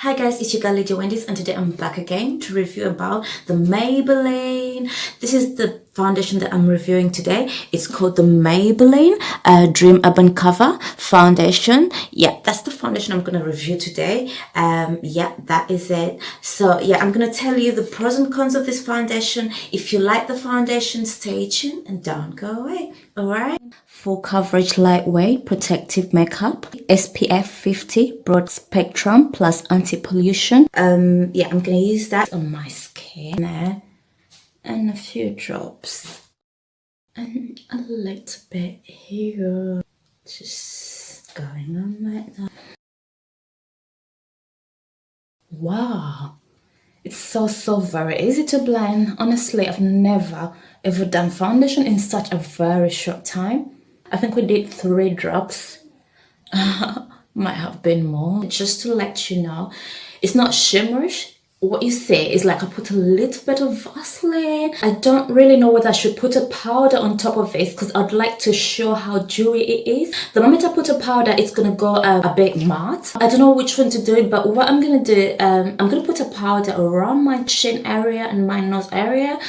Hi guys, it's your girl Lady Wendy's and today I'm back again to review about the Maybelline. This is the foundation that I'm reviewing today. It's called the Maybelline Dream Urban Cover Foundation. Yeah, that's the foundation I'm going to review today. Yeah, that is it. So yeah, I'm going to tell you the pros and cons of this foundation. If you like the foundation, stay tuned and don't go away. Alright? Full coverage, lightweight, protective makeup, SPF 50, broad spectrum plus anti-pollution. Yeah, I'm gonna use that on my skin there, and a few drops, and a little bit here, just going on like that. Wow, it's so very easy to blend. Honestly, I've never ever done foundation in such a very short time. I think we did 3 drops. Might have been more. Just to let you know, it's not shimmerish. What you see is like I put a little bit of Vaseline. I don't really know whether I should put a powder on top of this because I'd like to show how dewy it is. The moment I put a powder, it's gonna go a bit matte. I don't know which one to do, but what I'm gonna do, I'm gonna put a powder around my chin area and my nose area,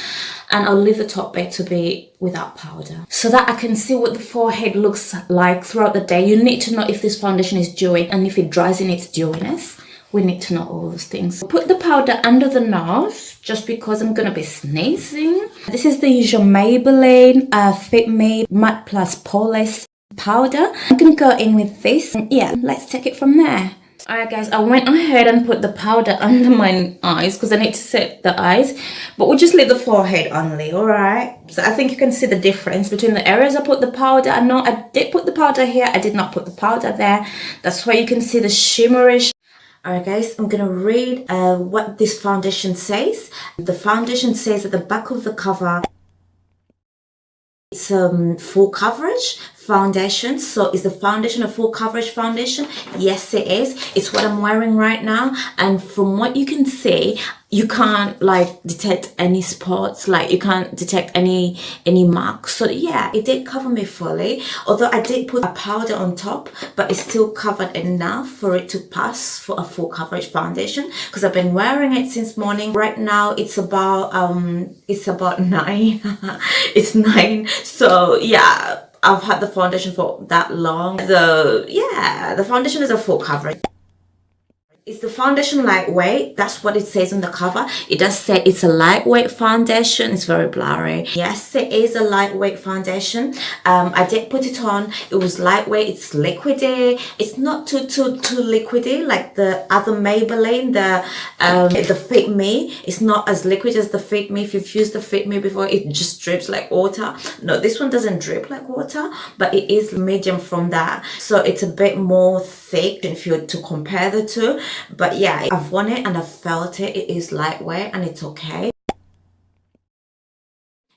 and I'll leave the top bit to be without powder so that I can see what the forehead looks like throughout the day. You need to know if this foundation is dewy and if it dries in its dewiness. We need to know all those things. Put the powder under the nose just because I'm gonna be sneezing. This is the usual Maybelline Fit Me Matte Plus Poreless powder. I'm gonna go in with this. Yeah, let's take it from there. Alright guys, I went ahead and put the powder under my eyes because I need to set the eyes, but we'll just leave the forehead only, alright? So I think you can see the difference between the areas I put the powder. I know I did put the powder here, I did not put the powder there. That's why you can see the shimmerish. Alright guys, I'm gonna read what this foundation says. The foundation says at the back of the cover, it's full coverage foundation. So is the foundation a full coverage foundation? Yes, it is. It's what I'm wearing right now, and from what you can see, you can't like detect any spots, like you can't detect any marks. So yeah, it did cover me fully, although I did put a powder on top, but it's still covered enough for it to pass for a full coverage foundation because I've been wearing it since morning. Right now it's about 9. It's 9. So yeah, I've had the foundation for that long. The foundation is a full coverage. Is the foundation lightweight? That's what it says on the cover. It does say it's a lightweight foundation. It's very blurry. Yes, it is a lightweight foundation. I did put it on. It was lightweight. It's liquidy. It's not too liquidy like the other Maybelline, the Fit Me. It's not as liquid as the Fit Me. If you've used the Fit Me before, it just drips like water. No, this one doesn't drip like water, but it is medium from that. So it's a bit more thick if you were to compare the two. But yeah, I've worn it and I've felt it. It is lightweight and it's okay.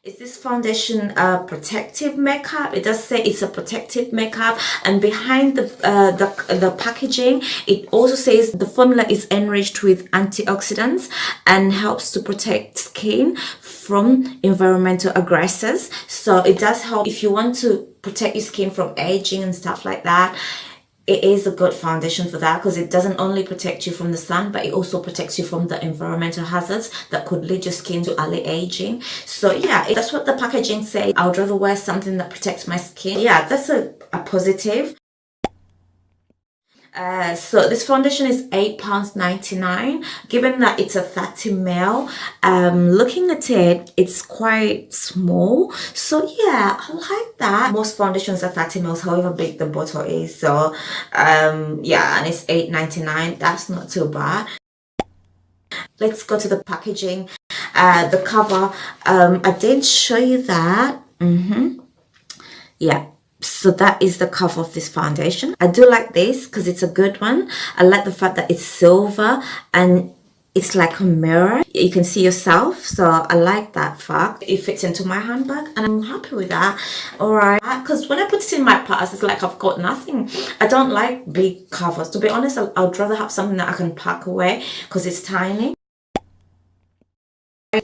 Is this foundation protective makeup? It does say it's a protective makeup, and behind the packaging it also says the formula is enriched with antioxidants and helps to protect skin from environmental aggressors. So it does help if you want to protect your skin from aging and stuff like that. It is a good foundation for that because it doesn't only protect you from the sun, but it also protects you from the environmental hazards that could lead your skin to early aging. So yeah, that's what the packaging says. I would rather wear something that protects my skin. Yeah, that's a positive. So this foundation is £8.99. Given that it's a 30ml, looking at it, it's quite small. So yeah, I like that. Most foundations are 30ml, however big the bottle is. So yeah, and it's £8.99. That's not too bad. Let's go to the packaging. The cover, I did show you that. Yeah. So that is the cover of this foundation. I do like this because it's a good one. I like the fact that it's silver and it's like a mirror. You can see yourself. So I like that fact. It fits into my handbag and I'm happy with that. Alright. Because when I put it in my purse, it's like I've got nothing. I don't like big covers. To be honest, I'd rather have something that I can pack away because it's tiny.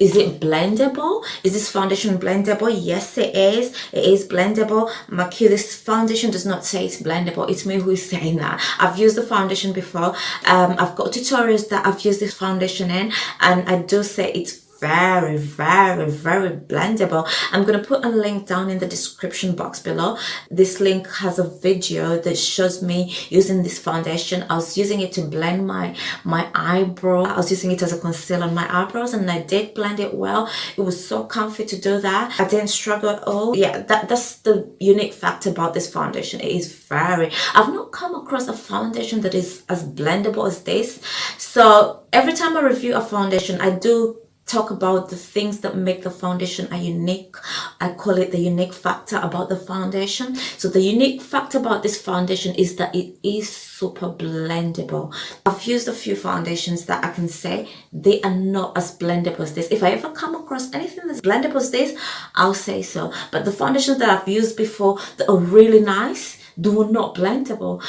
Is it blendable? Is this foundation blendable? Yes, it is. It is blendable. This foundation does not say it's blendable. It's me who is saying that. I've used the foundation before. I've got tutorials that I've used this foundation in, and I do say it's very, very, very blendable. I'm going to put a link down in the description box below. This link has a video that shows me using this foundation. I was using it to blend my eyebrow. I was using it as a concealer on my eyebrows, and I did blend it well. It was so comfy to do that. I didn't struggle at all. Yeah, that's the unique fact about this foundation. It is very, I've not come across a foundation that is as blendable as this. So every time I review a foundation, I do talk about the things that make the foundation a unique, I call it the unique factor about the foundation. So the unique factor about this foundation is that it is super blendable. I've used a few foundations that I can say they are not as blendable as this. If I ever come across anything that's blendable as this, I'll say so. But the foundations that I've used before that are really nice, do not blendable.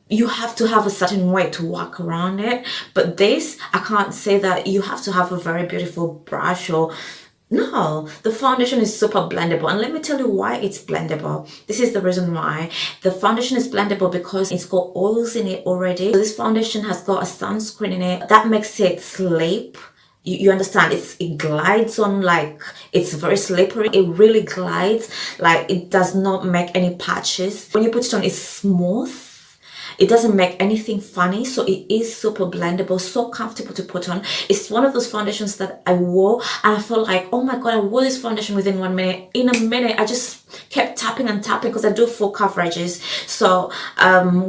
You have to have a certain way to work around it. But this, I can't say that you have to have a very beautiful brush or no, the foundation is super blendable. And let me tell you why it's blendable. This is the reason why. The foundation is blendable because it's got oils in it already. So this foundation has got a sunscreen in it. That makes it slip. You understand, it glides on, like it's very slippery. It really glides, like it does not make any patches. When you put it on, it's smooth. It doesn't make anything funny, so it is super blendable, so comfortable to put on. It's one of those foundations that I wore and I felt like, oh my god, I wore this foundation within 1 minute. In a minute, I just kept tapping and tapping because I do full coverages. So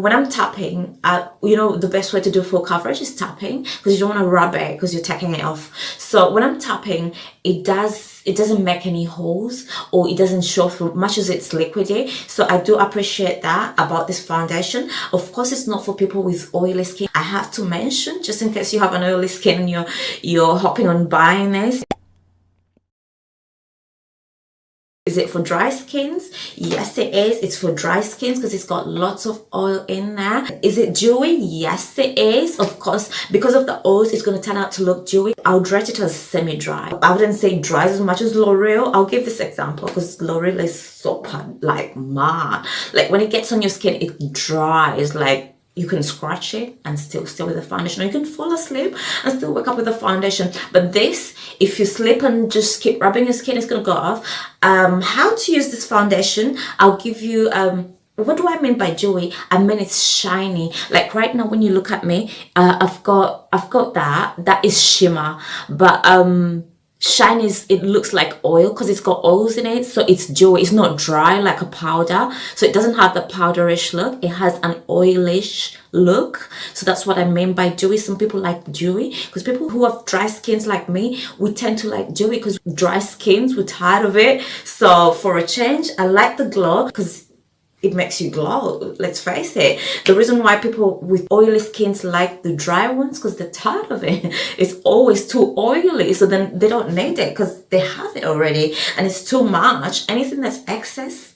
when I'm tapping, you know, the best way to do full coverage is tapping because you don't want to rub it because you're taking it off. So when I'm tapping, it doesn't make any holes or it doesn't show through much as it's liquidy. So I do appreciate that about this foundation. Of course, it's not for people with oily skin. I have to mention, just in case you have an oily skin and you're hopping on buying this. Is it for dry skins? Yes, it is. It's for dry skins because it's got lots of oil in there. Is it dewy? Yes, it is. Of course, because of the oils, it's going to turn out to look dewy. I would rate it as semi-dry. I wouldn't say dry as much as L'Oreal. I'll give this example because L'Oreal is super, like, matte. Like, when it gets on your skin, it dries, like, you can scratch it and still stay with the foundation, or you can fall asleep and still wake up with the foundation. But this, if you sleep and just keep rubbing your skin, it's gonna go off. How to use this foundation, I'll give you what do I mean by dewy? I mean it's shiny. Like right now when you look at me, I've got that is shimmer, but shine is, it looks like oil because it's got oils in it, so it's dewy. It's not dry like a powder, so it doesn't have the powderish look. It has an oilish look. So that's what I mean by dewy. Some people like dewy because people who have dry skins like me, we tend to like dewy because dry skins, we're tired of it. So for a change, I like the glow because it makes you glow. Let's face it, the reason why people with oily skins like the dry ones because they're tired of it. It's always too oily, so then they don't need it because they have it already and it's too much. Anything that's excess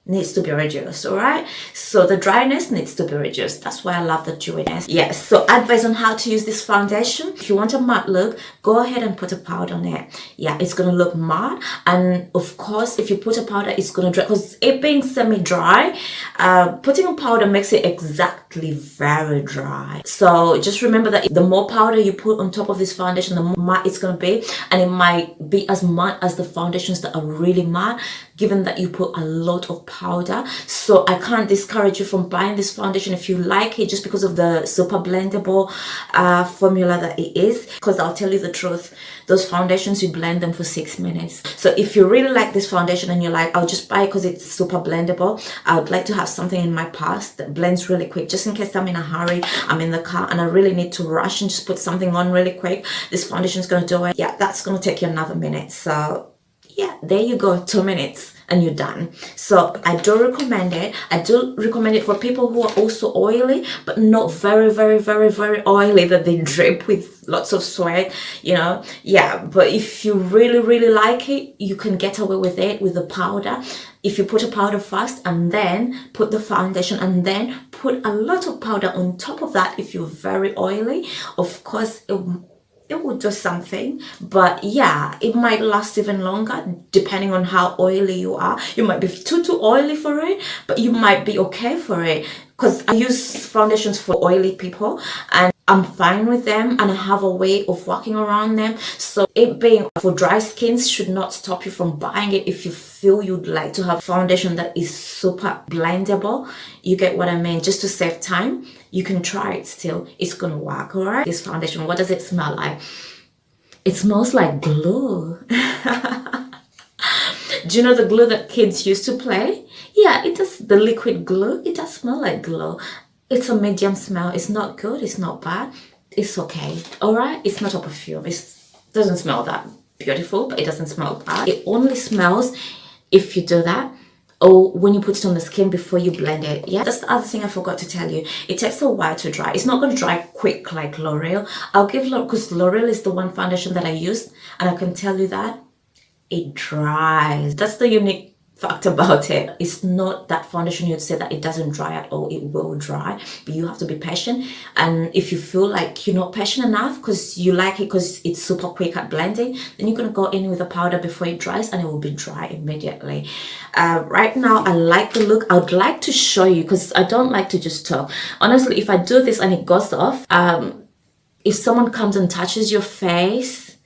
needs to be reduced. All right, so the dryness needs to be reduced. That's why I love the dewiness. Yes, so advice on how to use this foundation: if you want a matte look, go ahead and put a powder on it. Yeah, it's gonna look matte, and of course if you put a powder, it's gonna dry because it being semi-dry. Putting a powder makes it exactly very dry. So just remember that the more powder you put on top of this foundation, the more matte it's gonna be, and it might be as matte as the foundations that are really matte, given that you put a lot of powder. So I can't discourage you from buying this foundation if you like it, just because of the super blendable formula that it is. Because I'll tell you the truth, those foundations, you blend them for 6 minutes. So if you really like this foundation and you're like, I'll just buy it because it's super blendable, I would like to have something in my purse that blends really quick, just in case I'm in a hurry, I'm in the car and I really need to rush and just put something on really quick, this foundation is going to do it. Yeah, that's going to take you another minute. So yeah, there you go, 2 minutes and you're done. So I do recommend it. I do recommend it for people who are also oily, but not very, very, very, very oily that they drip with lots of sweat, you know. Yeah, but if you really, really like it, you can get away with it with the powder. If you put a powder first and then put the foundation and then put a lot of powder on top of that, if you're very oily, of course it will do something. But yeah, it might last even longer depending on how oily you are. You might be too oily for it, but you might be okay for it, because I use foundations for oily people and I'm fine with them, and I have a way of working around them. So it being for dry skins should not stop you from buying it if you feel you'd like to have foundation that is super blendable. You get what I mean? Just to save time, you can try it still. It's gonna work, alright? This foundation, what does it smell like? It smells like glue. Do you know the glue that kids used to play? Yeah, it does. The liquid glue, it does smell like glue. It's a medium smell. It's not good, it's not bad, it's okay. Alright, it's not a perfume. It doesn't smell that beautiful, but it doesn't smell bad. It only smells if you do that, or when you put it on the skin before you blend it. Yeah, that's the other thing I forgot to tell you. It takes a while to dry. It's not going to dry quick like L'Oreal. I'll give because L'Oreal is the one foundation that I used, and I can tell you that it dries. That's the unique fact about it. It's not that foundation you'd say that it doesn't dry at all. It will dry, but you have to be patient. And if you feel like you're not patient enough because you like it because it's super quick at blending, then you're gonna go in with a powder before it dries, and it will be dry immediately. Right now I like the look. I would like to show you, because I don't like to just talk. Honestly, if I do this and it goes off, if someone comes and touches your face,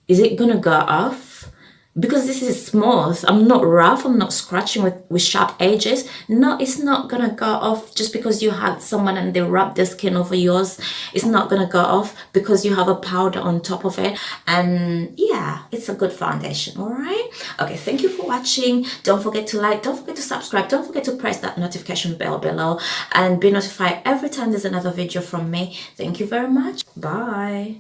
is it gonna go off? Because this is smooth, I'm not rough, I'm not scratching with sharp edges. No, it's not gonna go off just because you had someone and they rubbed their skin over yours. It's not gonna go off because you have a powder on top of it. And yeah, it's a good foundation, all right? Okay, thank you for watching. Don't forget to like, don't forget to subscribe, don't forget to press that notification bell below and be notified every time there's another video from me. Thank you very much. Bye.